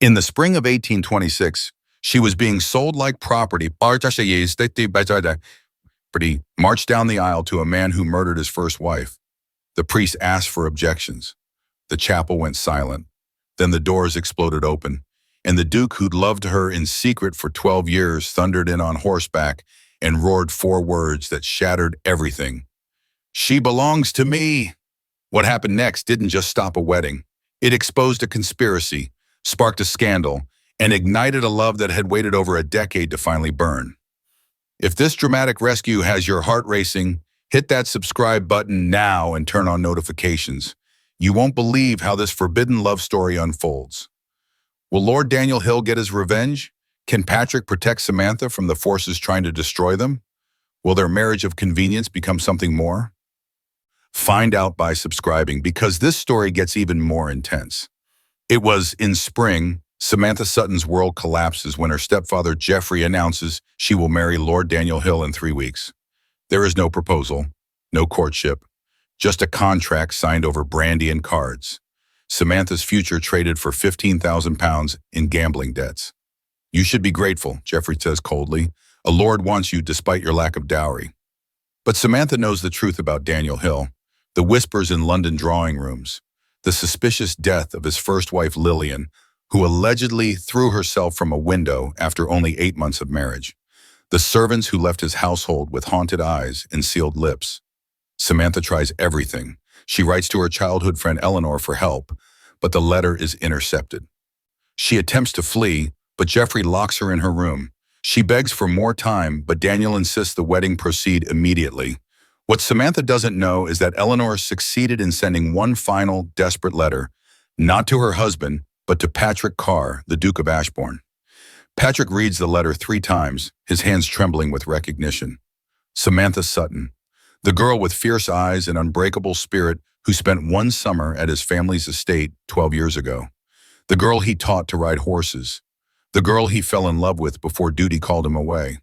In the spring of 1826, she was being sold like property. Marched down the aisle to a man who murdered his first wife. The priest asked for objections. The chapel went silent. Then the doors exploded open, and the Duke, who'd loved her in secret for 12 years, thundered in on horseback and roared 4 words that shattered everything. "She belongs to me!" What happened next didn't just stop a wedding. It exposed a conspiracy, sparked a scandal, and ignited a love that had waited over a decade to finally burn. If this dramatic rescue has your heart racing, hit that subscribe button now and turn on notifications. You won't believe how this forbidden love story unfolds. Will Lord Daniel Hill get his revenge? Can Patrick protect Samantha from the forces trying to destroy them? Will their marriage of convenience become something more? Find out by subscribing, because this story gets even more intense. It was in spring. Samantha Sutton's world collapses when her stepfather Jeffrey announces she will marry Lord Daniel Hill in 3 weeks. There is no proposal, no courtship, just a contract signed over brandy and cards. Samantha's future traded for £15,000 in gambling debts. "You should be grateful," Jeffrey says coldly. "A lord wants you despite your lack of dowry." But Samantha knows the truth about Daniel Hill, the whispers in London drawing rooms, the suspicious death of his first wife Lillian, who allegedly threw herself from a window after only 8 months of marriage, the servants who left his household with haunted eyes and sealed lips. Samantha tries everything. She writes to her childhood friend Eleanor for help, but the letter is intercepted. She attempts to flee, but Jeffrey locks her in her room. She begs for more time, but Daniel insists the wedding proceed immediately. What Samantha doesn't know is that Eleanor succeeded in sending one final, desperate letter, not to her husband, but to Patrick Carr, the Duke of Ashbourne. Patrick reads the letter 3 times, his hands trembling with recognition. Samantha Sutton, the girl with fierce eyes and unbreakable spirit who spent one summer at his family's estate 12 years ago. The girl he taught to ride horses. The girl he fell in love with before duty called him away.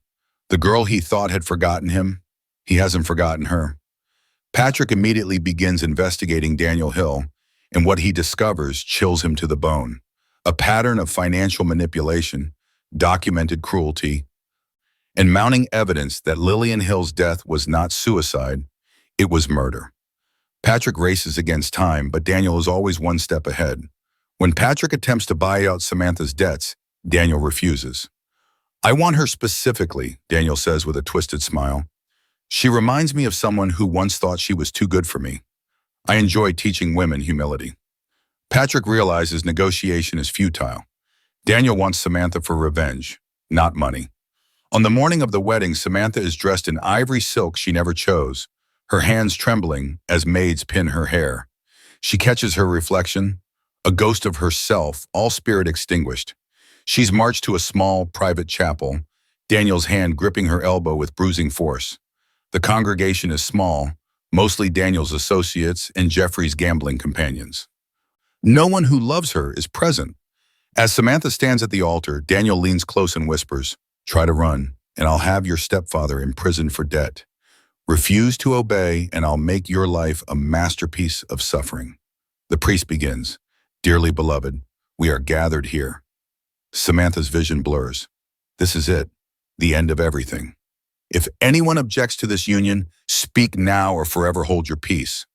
The girl he thought had forgotten him. He hasn't forgotten her. Patrick immediately begins investigating Daniel Hill, and what he discovers chills him to the bone. A pattern of financial manipulation, documented cruelty, and mounting evidence that Lillian Hill's death was not suicide, it was murder. Patrick races against time, but Daniel is always one step ahead. When Patrick attempts to buy out Samantha's debts, Daniel refuses. "I want her specifically," Daniel says with a twisted smile. "She reminds me of someone who once thought she was too good for me. I enjoy teaching women humility." Patrick realizes negotiation is futile. Daniel wants Samantha for revenge, not money. On the morning of the wedding, Samantha is dressed in ivory silk she never chose, her hands trembling as maids pin her hair. She catches her reflection, a ghost of herself, all spirit extinguished. She's marched to a small, private chapel, Daniel's hand gripping her elbow with bruising force. The congregation is small, mostly Daniel's associates and Jeffrey's gambling companions. No one who loves her is present. As Samantha stands at the altar, Daniel leans close and whispers, "Try to run, and I'll have your stepfather imprisoned for debt. Refuse to obey, and I'll make your life a masterpiece of suffering." The priest begins, "Dearly beloved, we are gathered here." Samantha's vision blurs. This is it, the end of everything. "If anyone objects to this union, speak now or forever hold your peace."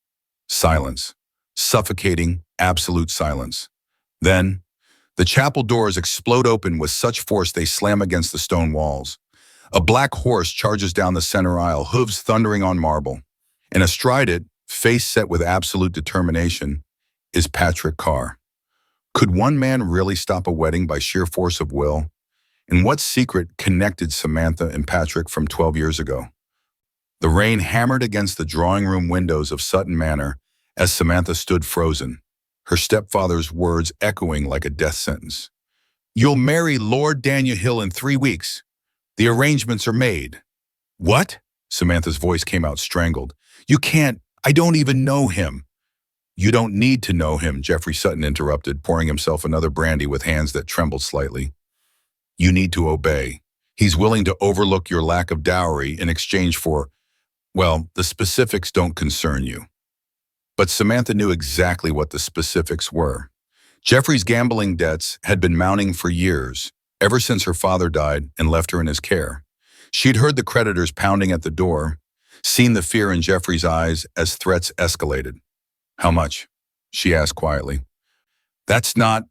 Silence. Suffocating, absolute silence. Then, the chapel doors explode open with such force they slam against the stone walls. A black horse charges down the center aisle, hooves thundering on marble. And astride it, face set with absolute determination, is Patrick Carr. Could one man really stop a wedding by sheer force of will? And what secret connected Samantha and Patrick from 12 years ago? The rain hammered against the drawing room windows of Sutton Manor as Samantha stood frozen, her stepfather's words echoing like a death sentence. "You'll marry Lord Daniel Hill in 3 weeks. The arrangements are made." "What?" Samantha's voice came out strangled. "You can't. I don't even know him." "You don't need to know him," Jeffrey Sutton interrupted, pouring himself another brandy with hands that trembled slightly. "You need to obey. He's willing to overlook your lack of dowry in exchange for, well, the specifics don't concern you." But Samantha knew exactly what the specifics were. Jeffrey's gambling debts had been mounting for years, ever since her father died and left her in his care. She'd heard the creditors pounding at the door, seen the fear in Jeffrey's eyes as threats escalated. "How much?" she asked quietly. "That's not...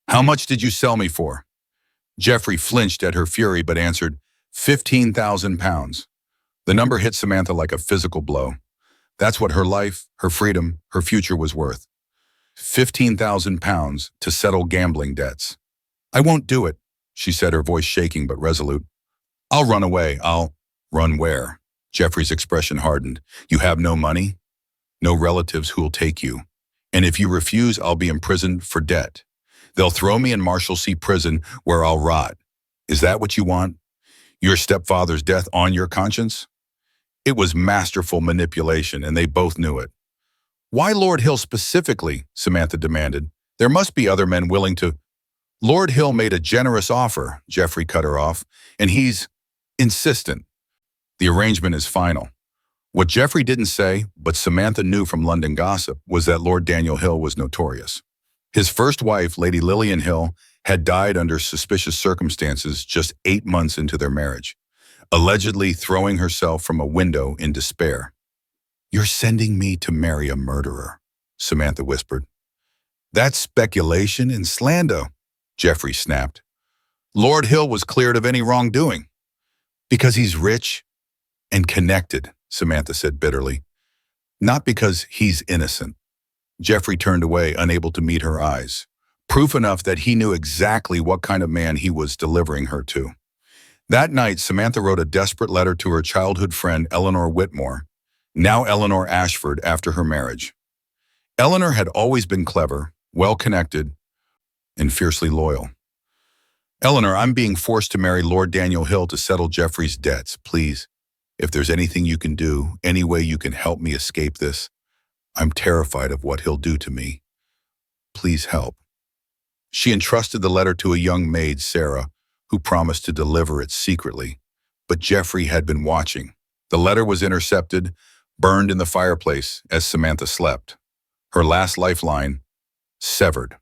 How much did you sell me for?" Jeffrey flinched at her fury but answered, £15,000. The number hit Samantha like a physical blow. That's what her life, her freedom, her future was worth. £15,000 to settle gambling debts. "I won't do it," she said, her voice shaking but resolute. "I'll run away. I'll..." "Run where?" Jeffrey's expression hardened. "You have no money? No relatives who'll take you. And if you refuse, I'll be imprisoned for debt. They'll throw me in Marshalsea prison where I'll rot. Is that what you want? Your stepfather's death on your conscience?" It was masterful manipulation, and they both knew it. "Why Lord Hill specifically?" Samantha demanded. "There must be other men willing to..." "Lord Hill made a generous offer," Jeffrey cut her off, "and he's insistent. The arrangement is final." What Jeffrey didn't say, but Samantha knew from London gossip, was that Lord Daniel Hill was notorious. His first wife, Lady Lillian Hill, had died under suspicious circumstances just 8 months into their marriage, allegedly throwing herself from a window in despair. "You're sending me to marry a murderer," Samantha whispered. "That's speculation and slander," Jeffrey snapped. "Lord Hill was cleared of any wrongdoing." "Because he's rich and connected," Samantha said bitterly. "Not because he's innocent." Jeffrey turned away, unable to meet her eyes. Proof enough that he knew exactly what kind of man he was delivering her to. That night, Samantha wrote a desperate letter to her childhood friend Eleanor Whitmore, now Eleanor Ashford, after her marriage. Eleanor had always been clever, well-connected, and fiercely loyal. "Eleanor, I'm being forced to marry Lord Daniel Hill to settle Jeffrey's debts. Please, if there's anything you can do, any way you can help me escape this, I'm terrified of what he'll do to me. Please help." She entrusted the letter to a young maid, Sarah, who promised to deliver it secretly. But Jeffrey had been watching. The letter was intercepted, burned in the fireplace as Samantha slept. Her last lifeline, severed.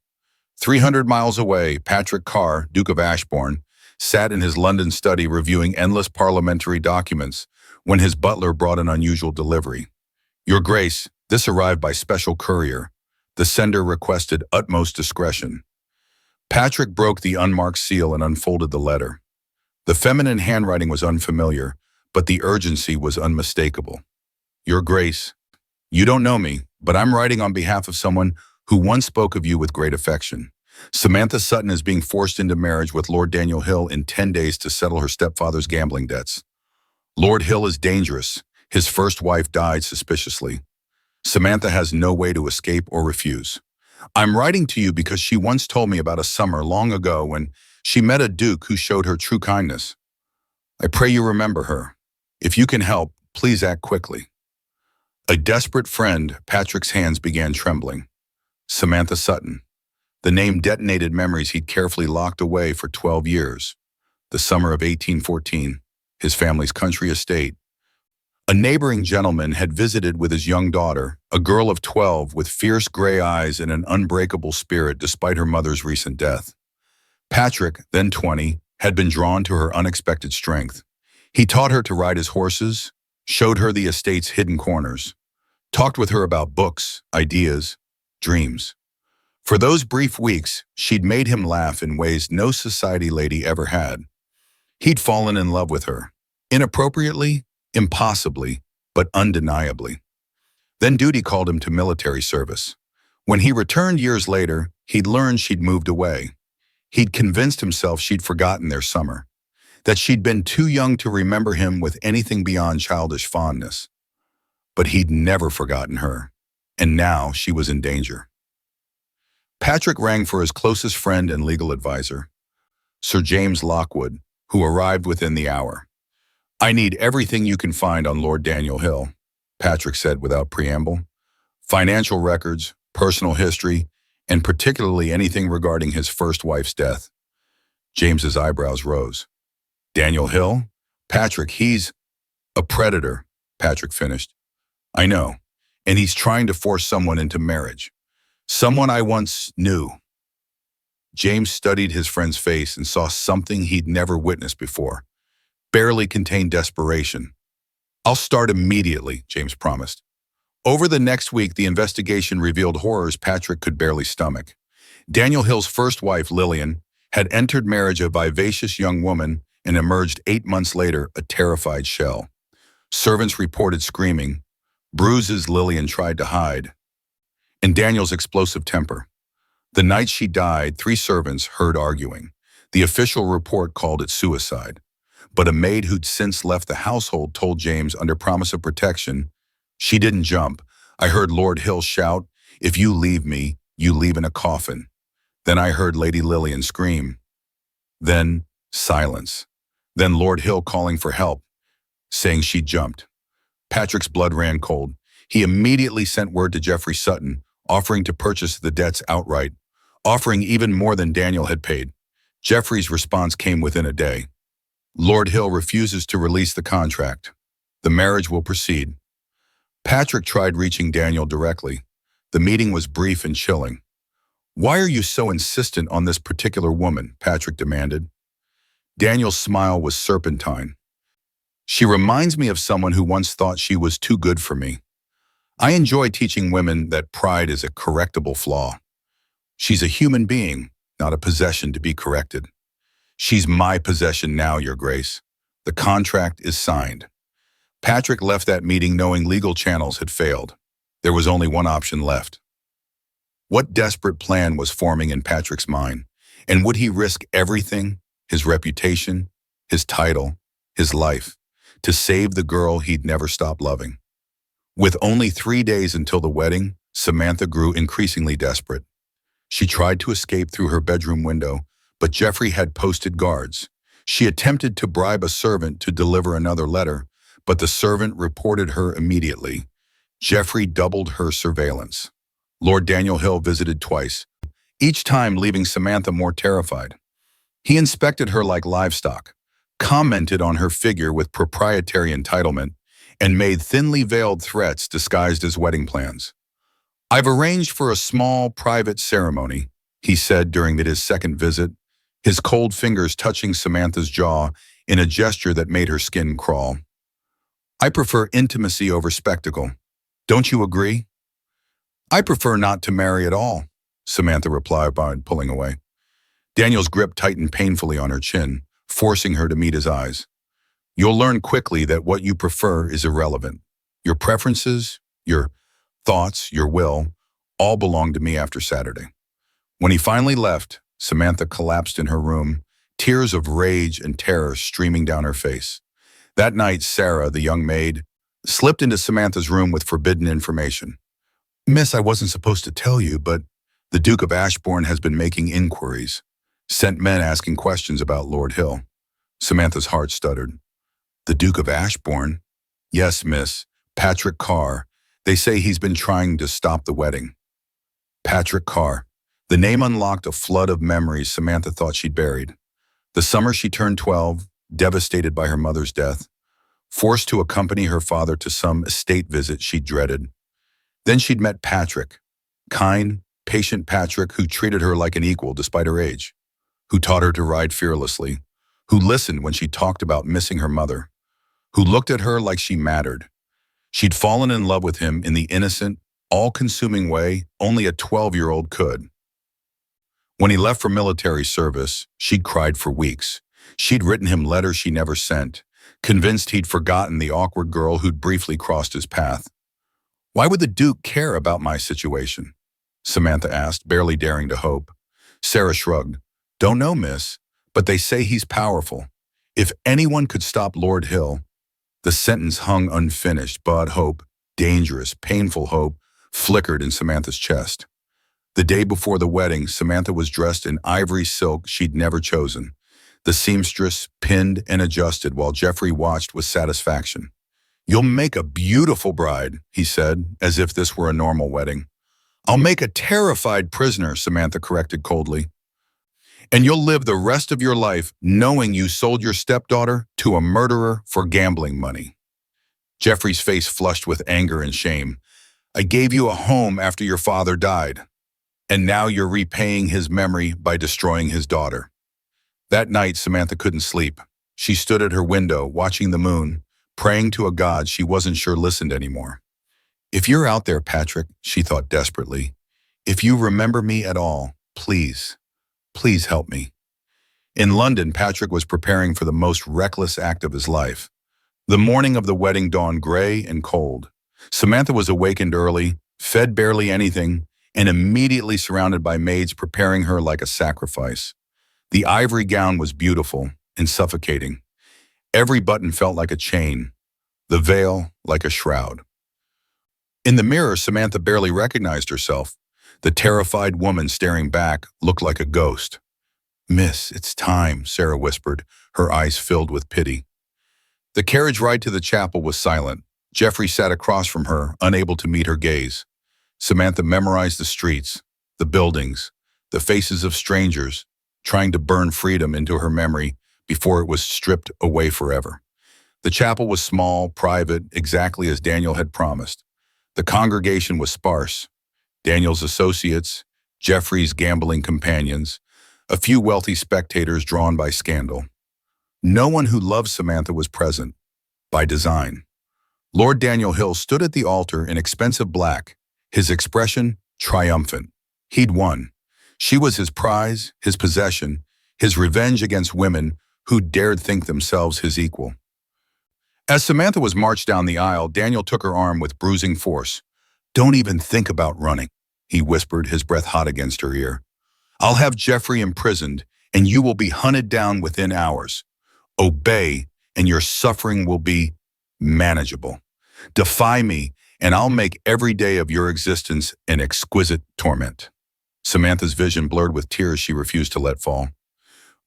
300 miles away, Patrick Carr, Duke of Ashbourne, sat in his London study reviewing endless parliamentary documents when his butler brought an unusual delivery. "Your Grace, this arrived by special courier. The sender requested utmost discretion." Patrick broke the unmarked seal and unfolded the letter. The feminine handwriting was unfamiliar, but the urgency was unmistakable. "Your Grace, you don't know me, but I'm writing on behalf of someone who once spoke of you with great affection. Samantha Sutton is being forced into marriage with Lord Daniel Hill in 10 days to settle her stepfather's gambling debts. Lord Hill is dangerous. His first wife died suspiciously. Samantha has no way to escape or refuse. I'm writing to you because she once told me about a summer long ago when she met a duke who showed her true kindness. I pray you remember her. If you can help, please act quickly." A desperate friend, Patrick's hands began trembling. Samantha Sutton. The name detonated memories he'd carefully locked away for 12 years. The summer of 1814, his family's country estate. A neighboring gentleman had visited with his young daughter, a girl of 12 with fierce gray eyes and an unbreakable spirit despite her mother's recent death. Patrick, then 20, had been drawn to her unexpected strength. He taught her to ride his horses, showed her the estate's hidden corners, talked with her about books, ideas, dreams. For those brief weeks, she'd made him laugh in ways no society lady ever had. He'd fallen in love with her, inappropriately, impossibly, but undeniably. Then duty called him to military service. When he returned years later, he'd learned she'd moved away. He'd convinced himself she'd forgotten their summer, that she'd been too young to remember him with anything beyond childish fondness. But he'd never forgotten her, and now she was in danger. Patrick rang for his closest friend and legal advisor, Sir James Lockwood, who arrived within the hour. "I need everything you can find on Lord Daniel Hill," Patrick said without preamble. "Financial records, personal history, and particularly anything regarding his first wife's death." James's eyebrows rose. "Daniel Hill? Patrick, he's..." "A predator," Patrick finished. "I know, and he's trying to force someone into marriage. Someone I once knew." James studied his friend's face and saw something he'd never witnessed before. Barely contained desperation. "I'll start immediately," James promised. Over the next week, the investigation revealed horrors Patrick could barely stomach. Daniel Hill's first wife, Lillian, had entered marriage a vivacious young woman and emerged 8 months later a terrified shell. Servants reported screaming, bruises Lillian tried to hide, and Daniel's explosive temper. The night she died, 3 servants heard arguing. The official report called it suicide, but a maid who'd since left the household told James under promise of protection, "She didn't jump. I heard Lord Hill shout, 'If you leave me, you leave in a coffin.' Then I heard Lady Lillian scream. Then silence. Then Lord Hill calling for help, saying she jumped." Patrick's blood ran cold. He immediately sent word to Jeffrey Sutton, offering to purchase the debts outright, offering even more than Daniel had paid. Jeffrey's response came within a day. "Lord Hill refuses to release the contract. The marriage will proceed." Patrick tried reaching Daniel directly. The meeting was brief and chilling. "Why are you so insistent on this particular woman?" Patrick demanded. Daniel's smile was serpentine. "She reminds me of someone who once thought she was too good for me. I enjoy teaching women that pride is a correctable flaw. She's a human being, not a possession to be corrected. She's my possession now, Your Grace. The contract is signed." Patrick left that meeting knowing legal channels had failed. There was only one option left. What desperate plan was forming in Patrick's mind? And would he risk everything, his reputation, his title, his life, to save the girl he'd never stopped loving? With only 3 days until the wedding, Samantha grew increasingly desperate. She tried to escape through her bedroom window, but Jeffrey had posted guards. She attempted to bribe a servant to deliver another letter, but the servant reported her immediately. Jeffrey doubled her surveillance. Lord Daniel Hill visited twice, each time leaving Samantha more terrified. He inspected her like livestock, commented on her figure with proprietary entitlement, and made thinly veiled threats disguised as wedding plans. "I've arranged for a small, private ceremony," he said during his second visit, his cold fingers touching Samantha's jaw in a gesture that made her skin crawl. "I prefer intimacy over spectacle. Don't you agree?" "I prefer not to marry at all," Samantha replied by pulling away. Daniel's grip tightened painfully on her chin, forcing her to meet his eyes. "You'll learn quickly that what you prefer is irrelevant. Your preferences, your thoughts, your will, all belong to me after Saturday." When he finally left, Samantha collapsed in her room, tears of rage and terror streaming down her face. That night, Sarah, the young maid, slipped into Samantha's room with forbidden information. "Miss, I wasn't supposed to tell you, but the Duke of Ashbourne has been making inquiries. Sent men asking questions about Lord Hill." Samantha's heart stuttered. "The Duke of Ashbourne?" "Yes, miss. Patrick Carr. They say he's been trying to stop the wedding." Patrick Carr. The name unlocked a flood of memories Samantha thought she'd buried. The summer she turned 12, devastated by her mother's death, forced to accompany her father to some estate visit she dreaded. Then she'd met Patrick, kind, patient Patrick who treated her like an equal despite her age, who taught her to ride fearlessly, who listened when she talked about missing her mother, who looked at her like she mattered. She'd fallen in love with him in the innocent, all-consuming way only a 12-year-old could. When he left for military service, she'd cried for weeks. She'd written him letters she never sent, convinced he'd forgotten the awkward girl who'd briefly crossed his path. "Why would the Duke care about my situation?" Samantha asked, barely daring to hope. Sarah shrugged. "Don't know, miss, but they say he's powerful. If anyone could stop Lord Hill." The sentence hung unfinished, but hope, dangerous, painful hope, flickered in Samantha's chest. The day before the wedding, Samantha was dressed in ivory silk she'd never chosen. The seamstress pinned and adjusted while Jeffrey watched with satisfaction. "You'll make a beautiful bride," he said, as if this were a normal wedding. "I'll make a terrified prisoner," Samantha corrected coldly. "And you'll live the rest of your life knowing you sold your stepdaughter to a murderer for gambling money." Jeffrey's face flushed with anger and shame. "I gave you a home after your father died." And now you're repaying his memory by destroying his daughter. That night, Samantha couldn't sleep. She stood at her window, watching the moon, praying to a God she wasn't sure listened anymore. If you're out there, Patrick, she thought desperately, if you remember me at all, please, please help me. In London, Patrick was preparing for the most reckless act of his life. The morning of the wedding dawned gray and cold. Samantha was awakened early, fed barely anything, and immediately surrounded by maids preparing her like a sacrifice. The ivory gown was beautiful and suffocating. Every button felt like a chain, the veil like a shroud. In the mirror, Samantha barely recognized herself. The terrified woman staring back looked like a ghost. "Miss, it's time," Sarah whispered, her eyes filled with pity. The carriage ride to the chapel was silent. Jeffrey sat across from her, unable to meet her gaze. Samantha memorized the streets, the buildings, the faces of strangers, trying to burn freedom into her memory before it was stripped away forever. The chapel was small, private, exactly as Daniel had promised. The congregation was sparse. Daniel's associates, Jeffrey's gambling companions, a few wealthy spectators drawn by scandal. No one who loved Samantha was present, by design. Lord Daniel Hill stood at the altar in expensive black, his expression triumphant. He'd won. She was his prize, his possession, his revenge against women who dared think themselves his equal. As Samantha was marched down the aisle, Daniel took her arm with bruising force. "Don't even think about running," he whispered, his breath hot against her ear. "I'll have Jeffrey imprisoned, and you will be hunted down within hours. Obey, and your suffering will be manageable. Defy me, and I'll make every day of your existence an exquisite torment." Samantha's vision blurred with tears she refused to let fall.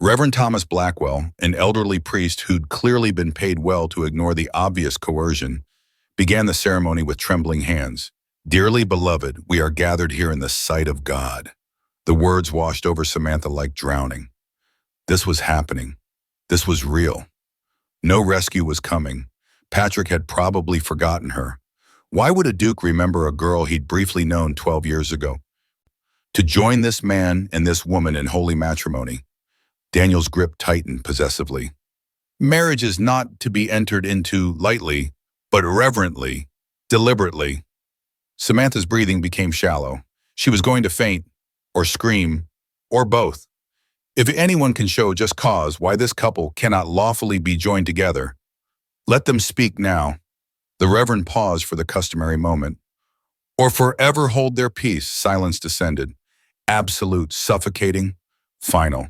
Reverend Thomas Blackwell, an elderly priest who'd clearly been paid well to ignore the obvious coercion, began the ceremony with trembling hands. "Dearly beloved, we are gathered here in the sight of God." The words washed over Samantha like drowning. This was happening. This was real. No rescue was coming. Patrick had probably forgotten her. Why would a duke remember a girl he'd briefly known 12 years ago? To join this man and this woman in holy matrimony, Daniel's grip tightened possessively. Marriage is not to be entered into lightly, but reverently, deliberately. Samantha's breathing became shallow. She was going to faint, or scream, or both. If anyone can show just cause why this couple cannot lawfully be joined together, let them speak now. The Reverend paused for the customary moment. Or forever hold their peace. Silence descended. Absolute, suffocating, final.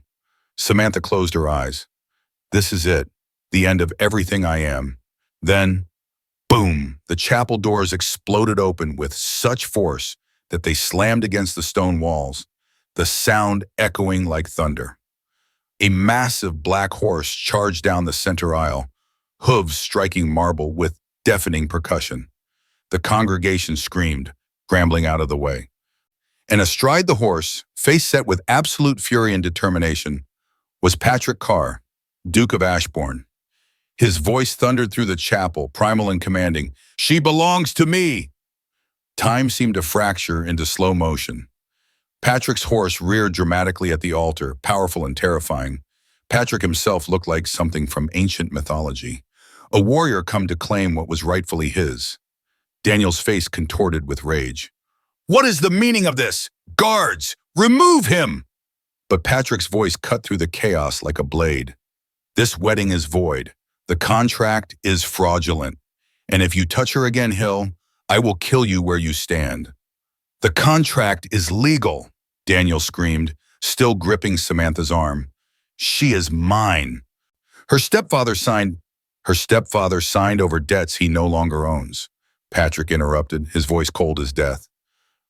Samantha closed her eyes. This is it, the end of everything I am. Then, boom, the chapel doors exploded open with such force that they slammed against the stone walls, the sound echoing like thunder. A massive black horse charged down the center aisle, hooves striking marble with deafening percussion. The congregation screamed, scrambling out of the way. And astride the horse, face set with absolute fury and determination, was Patrick Carr, Duke of Ashbourne. His voice thundered through the chapel, primal and commanding, "She belongs to me!" Time seemed to fracture into slow motion. Patrick's horse reared dramatically at the altar, powerful and terrifying. Patrick himself looked like something from ancient mythology, a warrior come to claim what was rightfully his. Daniel's face contorted with rage. "What is the meaning of this? Guards, remove him!" But Patrick's voice cut through the chaos like a blade. "This wedding is void. The contract is fraudulent. And if you touch her again, Hill, I will kill you where you stand." "The contract is legal," Daniel screamed, still gripping Samantha's arm. "She is mine. Her stepfather signed over debts he no longer owns," Patrick interrupted, his voice cold as death.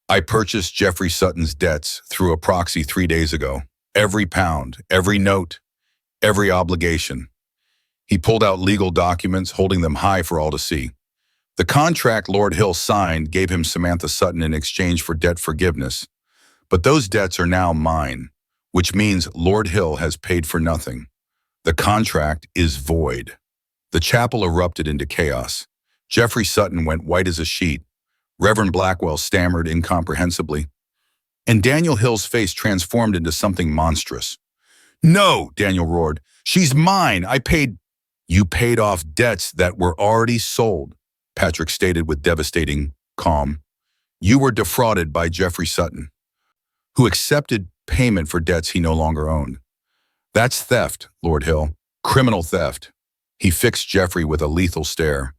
"I purchased Jeffrey Sutton's debts through a proxy 3 days ago. Every pound, every note, every obligation." He pulled out legal documents, holding them high for all to see. The contract Lord Hill signed gave him Samantha Sutton in exchange for debt forgiveness. But those debts are now mine, which means Lord Hill has paid for nothing. The contract is void. The chapel erupted into chaos. Jeffrey Sutton went white as a sheet. Reverend Blackwell stammered incomprehensibly. and Daniel Hill's face transformed into something monstrous. "No," Daniel roared. "She's mine. You paid off debts that were already sold," Patrick stated with devastating calm. "You were defrauded by Jeffrey Sutton, who accepted payment for debts he no longer owned. That's theft, Lord Hill. Criminal theft." He fixed Jeffrey with a lethal stare.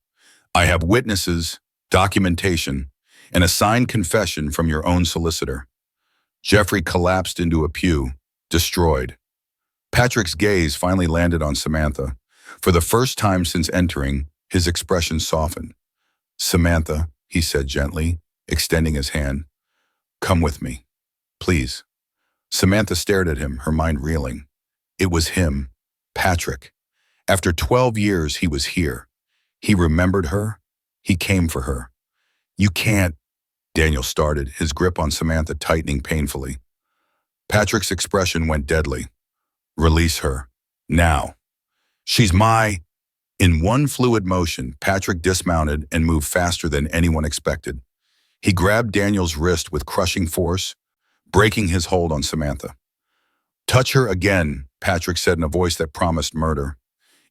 "I have witnesses, documentation, and a signed confession from your own solicitor." Jeffrey collapsed into a pew, destroyed. Patrick's gaze finally landed on Samantha. For the first time since entering, his expression softened. "Samantha," he said gently, extending his hand. "Come with me, please." Samantha stared at him, her mind reeling. It was him, Patrick. After 12 years, he was here. He remembered her. He came for her. "You can't," Daniel started, his grip on Samantha tightening painfully. Patrick's expression went deadly. "Release her. Now. She's my—" In one fluid motion, Patrick dismounted and moved faster than anyone expected. He grabbed Daniel's wrist with crushing force, breaking his hold on Samantha. "Touch her again," Patrick said in a voice that promised murder.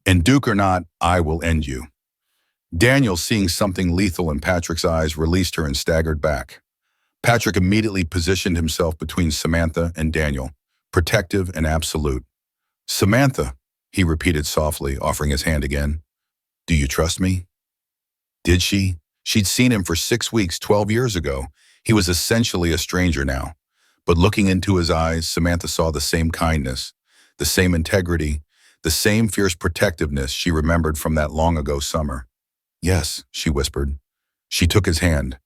"And Duke or not, I will end you." Daniel, seeing something lethal in Patrick's eyes, released her and staggered back. Patrick immediately positioned himself between Samantha and Daniel, protective and absolute. "Samantha," he repeated softly, offering his hand again. "Do you trust me?" Did she? She'd seen him for 6 weeks 12 years ago. He was essentially a stranger now. But looking into his eyes, Samantha saw the same kindness, the same integrity, the same fierce protectiveness she remembered from that long-ago summer. "Yes," she whispered. She took his hand.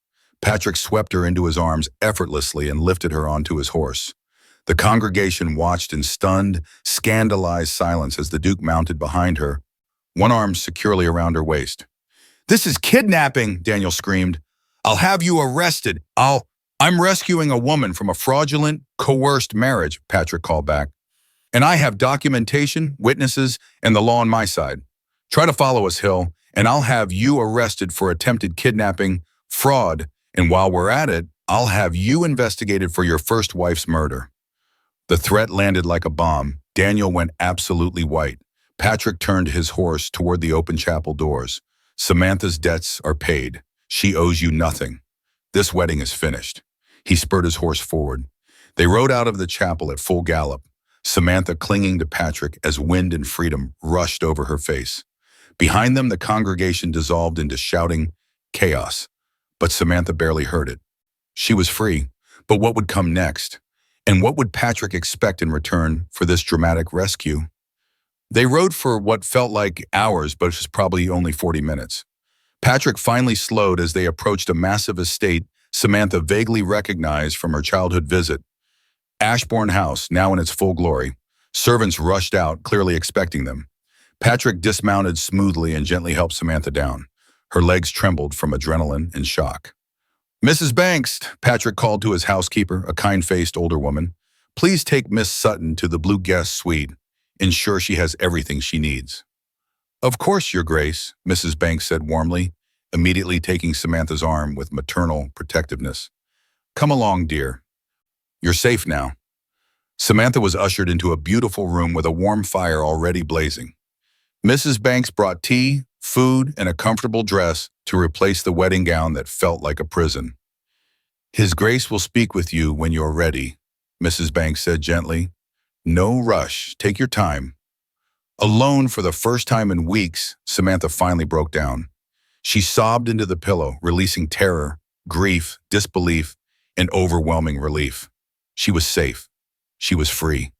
Patrick swept her into his arms effortlessly and lifted her onto his horse. The congregation watched in stunned, scandalized silence as the Duke mounted behind her, one arm securely around her waist. "This is kidnapping," Daniel screamed. "I'll have you arrested. I'm rescuing a woman from a fraudulent, coerced marriage," Patrick called back. "And I have documentation, witnesses, and the law on my side. Try to follow us, Hill, and I'll have you arrested for attempted kidnapping, fraud, and while we're at it, I'll have you investigated for your first wife's murder." The threat landed like a bomb. Daniel went absolutely white. Patrick turned his horse toward the open chapel doors. "Samantha's debts are paid. She owes you nothing. This wedding is finished." He spurred his horse forward. They rode out of the chapel at full gallop, Samantha clinging to Patrick as wind and freedom rushed over her face. Behind them, the congregation dissolved into shouting chaos, but Samantha barely heard it. She was free, but what would come next? And what would Patrick expect in return for this dramatic rescue? They rode for what felt like hours, but it was probably only 40 minutes. Patrick finally slowed as they approached a massive estate Samantha vaguely recognized from her childhood visit. Ashbourne House, now in its full glory. Servants rushed out, clearly expecting them. Patrick dismounted smoothly and gently helped Samantha down. Her legs trembled from adrenaline and shock. "Mrs. Banks," Patrick called to his housekeeper, a kind-faced older woman. "Please take Miss Sutton to the Blue Guest Suite. Ensure she has everything she needs." "Of course, Your Grace," Mrs. Banks said warmly, immediately taking Samantha's arm with maternal protectiveness. "Come along, dear. You're safe now." Samantha was ushered into a beautiful room with a warm fire already blazing. Mrs. Banks brought tea, food, and a comfortable dress to replace the wedding gown that felt like a prison. "His Grace will speak with you when you're ready," Mrs. Banks said gently. "No rush. Take your time." Alone for the first time in weeks, Samantha finally broke down. She sobbed into the pillow, releasing terror, grief, disbelief, and overwhelming relief. She was safe. She was free.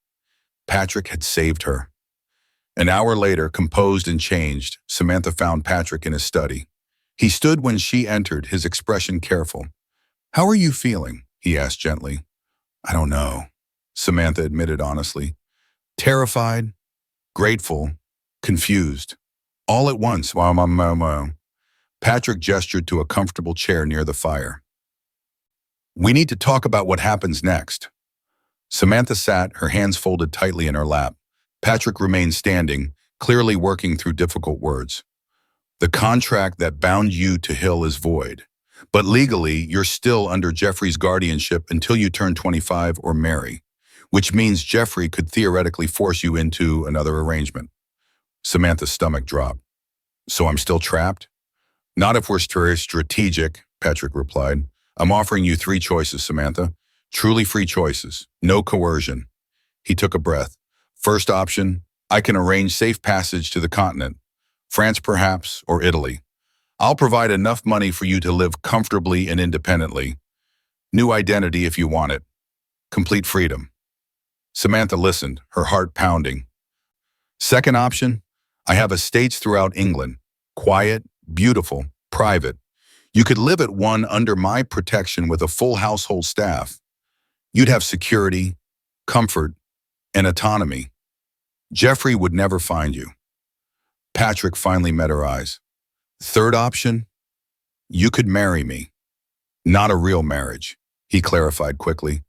Patrick had saved her. An hour later, composed and changed, Samantha found Patrick in his study. He stood when she entered, his expression careful. "How are you feeling?" he asked gently. "I don't know," Samantha admitted honestly. "Terrified, grateful, confused, all at once." Patrick gestured to a comfortable chair near the fire. "We need to talk about what happens next." Samantha sat, her hands folded tightly in her lap. Patrick remained standing, clearly working through difficult words. "The contract that bound you to Hill is void. But legally, you're still under Jeffrey's guardianship until you turn 25 or marry, which means Jeffrey could theoretically force you into another arrangement. Samantha's stomach dropped. So I'm still trapped? Not if we're strategic, Patrick replied. I'm offering you three choices, Samantha. Truly free choices. No coercion. He took a breath. First option, I can arrange safe passage to the continent. France perhaps, or Italy. I'll provide enough money for you to live comfortably and independently. New identity if you want it. Complete freedom. Samantha listened, her heart pounding. Second option, I have estates throughout England. Quiet, beautiful, private. You could live at one under my protection with a full household staff. You'd have security, comfort, and autonomy. Jeffrey would never find you. Patrick finally met her eyes. Third option, you could marry me. Not a real marriage, he clarified quickly.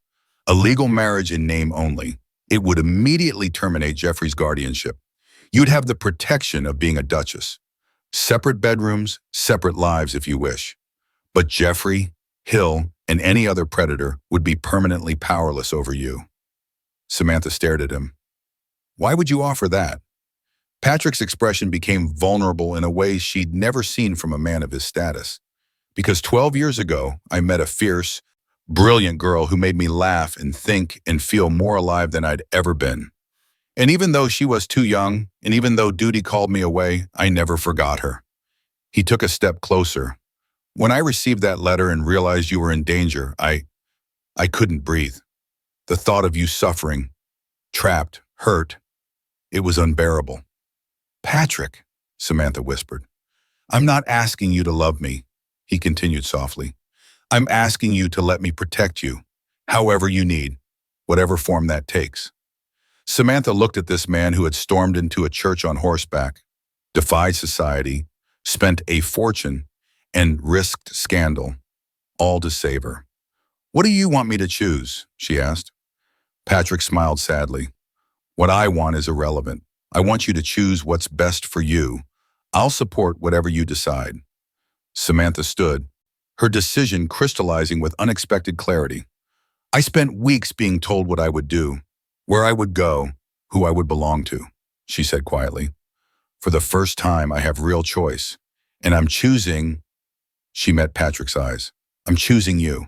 A legal marriage in name only. It would immediately terminate Jeffrey's guardianship. You'd have the protection of being a duchess. Separate bedrooms, separate lives if you wish. But Jeffrey, Hill, and any other predator would be permanently powerless over you. Samantha stared at him. Why would you offer that? Patrick's expression became vulnerable in a way she'd never seen from a man of his status. Because 12 years ago, I met a fierce, brilliant girl who made me laugh and think and feel more alive than I'd ever been. And even though she was too young, and even though duty called me away, I never forgot her. He took a step closer. When I received that letter and realized you were in danger, I couldn't breathe. The thought of you suffering, trapped, hurt, it was unbearable. Patrick, Samantha whispered, I'm not asking you to love me, he continued softly. I'm asking you to let me protect you, however you need, whatever form that takes. Samantha looked at this man who had stormed into a church on horseback, defied society, spent a fortune, and risked scandal, all to save her. What do you want me to choose? She asked. Patrick smiled sadly. What I want is irrelevant. I want you to choose what's best for you. I'll support whatever you decide. Samantha stood, her decision crystallizing with unexpected clarity. I spent weeks being told what I would do, where I would go, who I would belong to, she said quietly. For the first time, I have real choice, and I'm choosing. She met Patrick's eyes. I'm choosing you.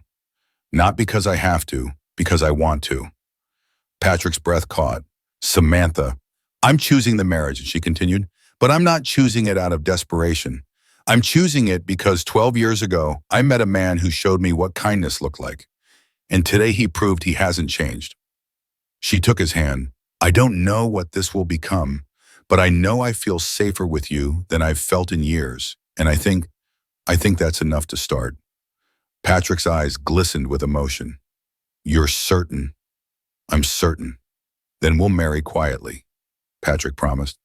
Not because I have to, because I want to. Patrick's breath caught. Samantha, I'm choosing the marriage, she continued, but I'm not choosing it out of desperation. I'm choosing it because 12 years ago, I met a man who showed me what kindness looked like. And today he proved he hasn't changed. She took his hand. I don't know what this will become, but I know I feel safer with you than I've felt in years. And I think that's enough to start. Patrick's eyes glistened with emotion. You're certain? I'm certain. Then we'll marry quietly, Patrick promised.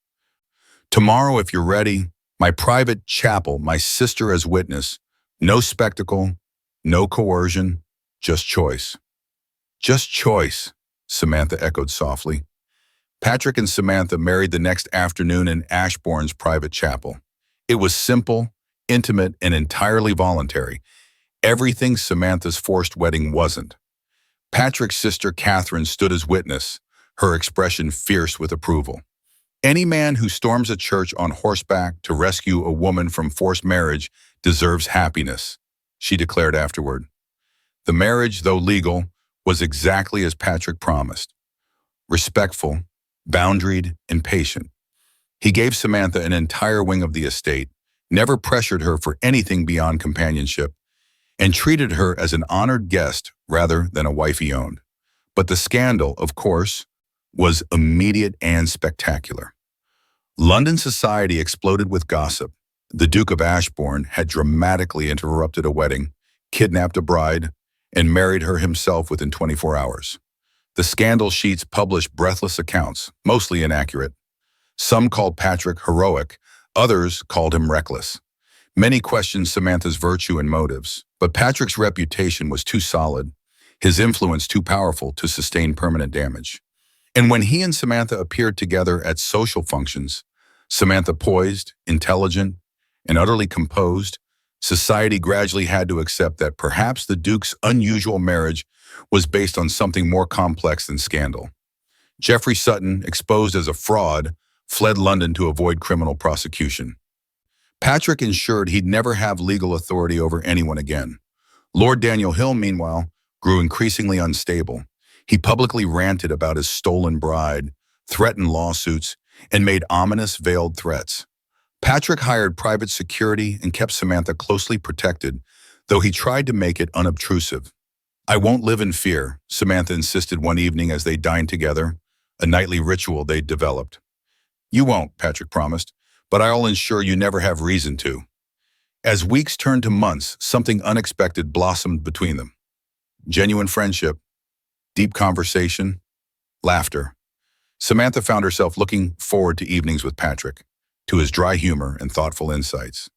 Tomorrow, if you're ready, my private chapel, my sister as witness. No spectacle, no coercion, just choice. Just choice, Samantha echoed softly. Patrick and Samantha married the next afternoon in Ashbourne's private chapel. It was simple, intimate, and entirely voluntary. Everything Samantha's forced wedding wasn't. Patrick's sister Catherine stood as witness, her expression fierce with approval. Any man who storms a church on horseback to rescue a woman from forced marriage deserves happiness, she declared afterward. The marriage, though legal, was exactly as Patrick promised. Respectful, boundaried, and patient. He gave Samantha an entire wing of the estate, never pressured her for anything beyond companionship, and treated her as an honored guest rather than a wife he owned. But the scandal, of course, was immediate and spectacular. London society exploded with gossip. The Duke of Ashbourne had dramatically interrupted a wedding, kidnapped a bride, and married her himself within 24 hours. The scandal sheets published breathless accounts, mostly inaccurate. Some called Patrick heroic, others called him reckless. Many questioned Samantha's virtue and motives, but Patrick's reputation was too solid, his influence too powerful to sustain permanent damage. And when he and Samantha appeared together at social functions, Samantha poised, intelligent, and utterly composed, Society gradually had to accept that perhaps the Duke's unusual marriage was based on something more complex than scandal. Geoffrey Sutton, exposed as a fraud, fled London to avoid criminal prosecution. Patrick ensured he'd never have legal authority over anyone again. Lord Daniel Hill, meanwhile, grew increasingly unstable. He publicly ranted about his stolen bride, threatened lawsuits, and made ominous veiled threats. Patrick hired private security and kept Samantha closely protected, though he tried to make it unobtrusive. "I won't live in fear," Samantha insisted one evening as they dined together, a nightly ritual they'd developed. "You won't," Patrick promised, "but I'll ensure you never have reason to." As weeks turned to months, something unexpected blossomed between them. Genuine friendship, deep conversation, laughter. Samantha found herself looking forward to evenings with Patrick, to his dry humor and thoughtful insights.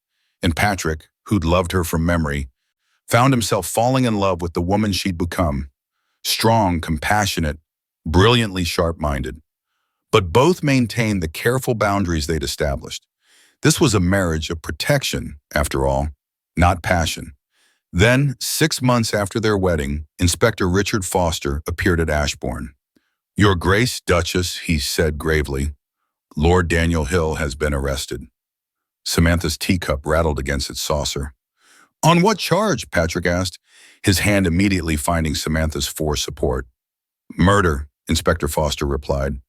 And Patrick, who'd loved her from memory, found himself falling in love with the woman she'd become. Strong, compassionate, brilliantly sharp-minded. But both maintained the careful boundaries they'd established. This was a marriage of protection, after all, not passion. Then, 6 months after their wedding, Inspector Richard Foster appeared at Ashbourne. "Your Grace, Duchess," he said gravely, "Lord Daniel Hill has been arrested." Samantha's teacup rattled against its saucer. "On what charge?" Patrick asked, his hand immediately finding Samantha's for support. "Murder," Inspector Foster replied.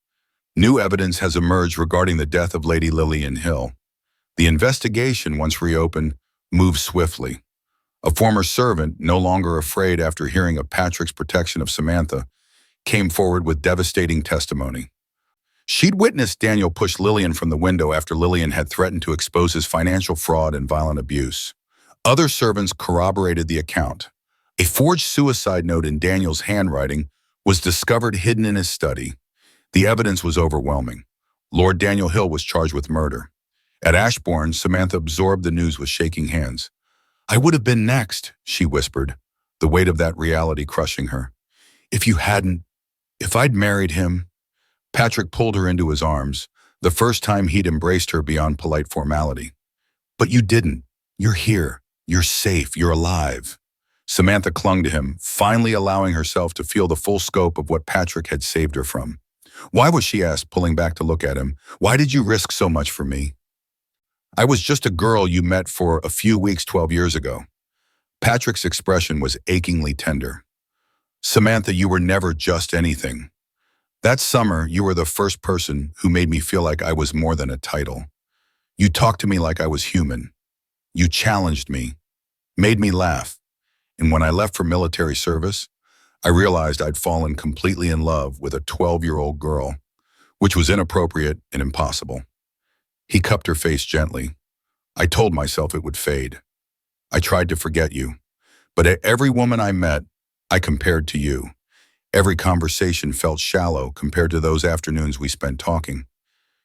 "New evidence has emerged regarding the death of Lady Lillian Hill. The investigation, once reopened, moved swiftly. A former servant, no longer afraid after hearing of Patrick's protection of Samantha, came forward with devastating testimony. She'd witnessed Daniel push Lillian from the window after Lillian had threatened to expose his financial fraud and violent abuse. Other servants corroborated the account. A forged suicide note in Daniel's handwriting was discovered hidden in his study. The evidence was overwhelming. Lord Daniel Hill was charged with murder. At Ashbourne, Samantha absorbed the news with shaking hands. "I would have been next," she whispered, the weight of that reality crushing her. If I'd married him." Patrick pulled her into his arms, the first time he'd embraced her beyond polite formality. "But you didn't. You're here. You're safe. You're alive." Samantha clung to him, finally allowing herself to feel the full scope of what Patrick had saved her from. "Why was," she asked, pulling back to look at him, "why did you risk so much for me?" "I was just a girl you met for a few weeks 12 years ago." Patrick's expression was achingly tender. "Samantha, you were never just anything. That summer, you were the first person who made me feel like I was more than a title. You talked to me like I was human. You challenged me, made me laugh. And when I left for military service, I realized I'd fallen completely in love with a 12-year-old girl, which was inappropriate and impossible." He cupped her face gently. "I told myself it would fade. I tried to forget you. But at every woman I met, I compared to you. Every conversation felt shallow compared to those afternoons we spent talking.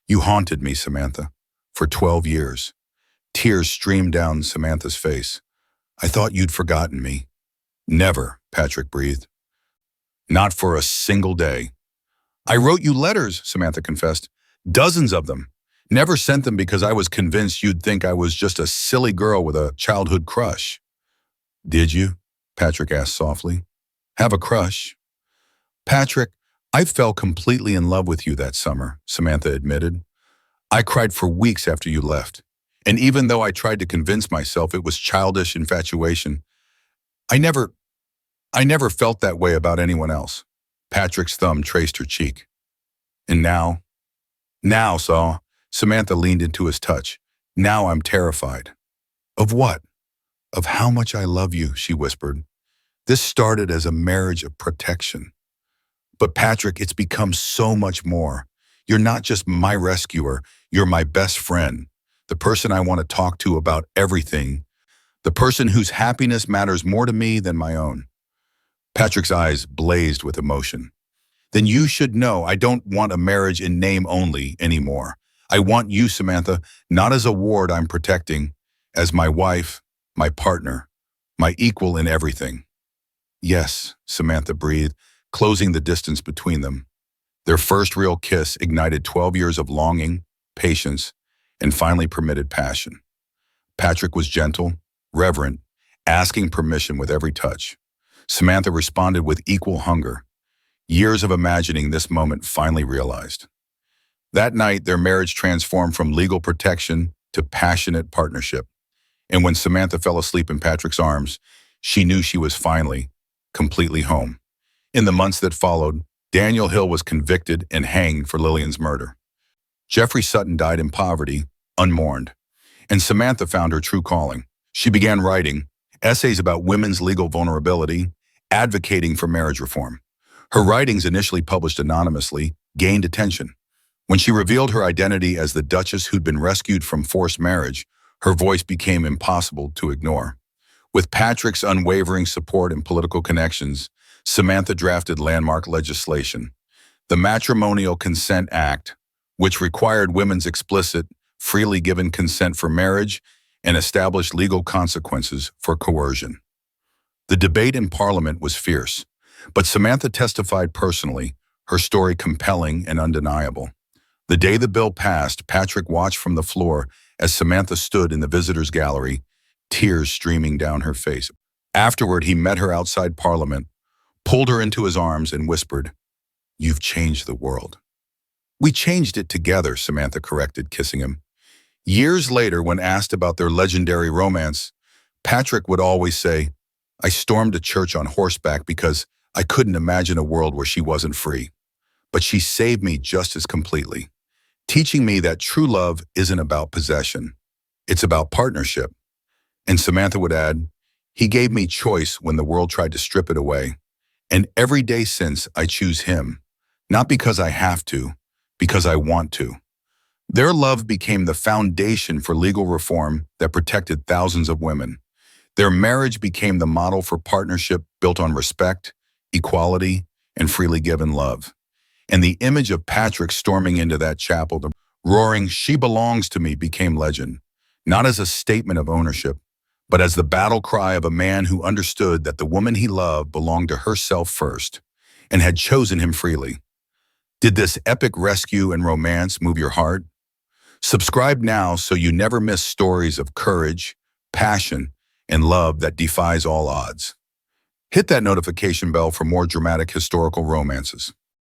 You haunted me, Samantha, for 12 years. Tears streamed down Samantha's face. I thought you'd forgotten me." "Never," Patrick breathed. "Not for a single day." "I wrote you letters," Samantha confessed. "Dozens of them. Never sent them because I was convinced you'd think I was just a silly girl with a childhood crush." "Did you?" Patrick asked softly. "Have a crush?" "Patrick, I fell completely in love with you that summer," Samantha admitted. "I cried for weeks after you left. And even though I tried to convince myself it was childish infatuation, I never felt that way about anyone else." Patrick's thumb traced her cheek. "And now?" "Now, Saul." Samantha leaned into his touch. "Now I'm terrified." "Of what?" "Of how much I love you," she whispered. "This started as a marriage of protection. But Patrick, it's become so much more. You're not just my rescuer, you're my best friend, the person I want to talk to about everything, the person whose happiness matters more to me than my own." Patrick's eyes blazed with emotion. "Then you should know I don't want a marriage in name only anymore. I want you, Samantha, not as a ward I'm protecting, as my wife, my partner, my equal in everything." "Yes," Samantha breathed, closing the distance between them. Their first real kiss ignited 12 years of longing, patience, and finally permitted passion. Patrick was gentle, reverent, asking permission with every touch. Samantha responded with equal hunger. Years of imagining this moment finally realized. That night, their marriage transformed from legal protection to passionate partnership. And when Samantha fell asleep in Patrick's arms, she knew she was finally, completely home. In the months that followed, Daniel Hill was convicted and hanged for Lillian's murder. Jeffrey Sutton died in poverty, unmourned. And Samantha found her true calling. She began writing essays about women's legal vulnerability, advocating for marriage reform. Her writings, initially published anonymously, gained attention. When she revealed her identity as the Duchess who'd been rescued from forced marriage, her voice became impossible to ignore. With Patrick's unwavering support and political connections, Samantha drafted landmark legislation, the Matrimonial Consent Act, which required women's explicit, freely given consent for marriage and established legal consequences for coercion. The debate in Parliament was fierce, but Samantha testified personally, her story compelling and undeniable. The day the bill passed, Patrick watched from the floor as Samantha stood in the visitors' gallery, tears streaming down her face. Afterward, he met her outside Parliament, pulled her into his arms and whispered, "You've changed the world." "We changed it together," Samantha corrected, kissing him. Years later, when asked about their legendary romance, Patrick would always say, "I stormed a church on horseback because I couldn't imagine a world where she wasn't free. But she saved me just as completely, teaching me that true love isn't about possession. It's about partnership." And Samantha would add, "He gave me choice when the world tried to strip it away. And every day since, I choose him, not because I have to, because I want to." Their love became the foundation for legal reform that protected thousands of women. Their marriage became the model for partnership built on respect, equality, and freely given love. And the image of Patrick storming into that chapel, the roaring, "She belongs to me," became legend, not as a statement of ownership, but as the battle cry of a man who understood that the woman he loved belonged to herself first and had chosen him freely. Did this epic rescue and romance move your heart? Subscribe now so you never miss stories of courage, passion, and love that defies all odds. Hit that notification bell for more dramatic historical romances.